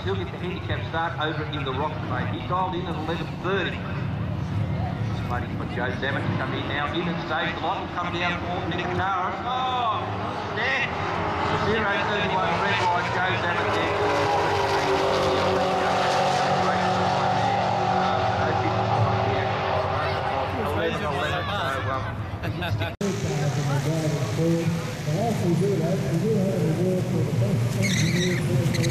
still get the handicap start over in the Rock Debate. He dialed in at 11:30. Just waiting for Joe Zammit to come in now. In at stage, the light will come down for Nick Tara. Oh, there. 0:31 red light, Joe Zammit there. Also do that, we do have a reward for the best engineer for the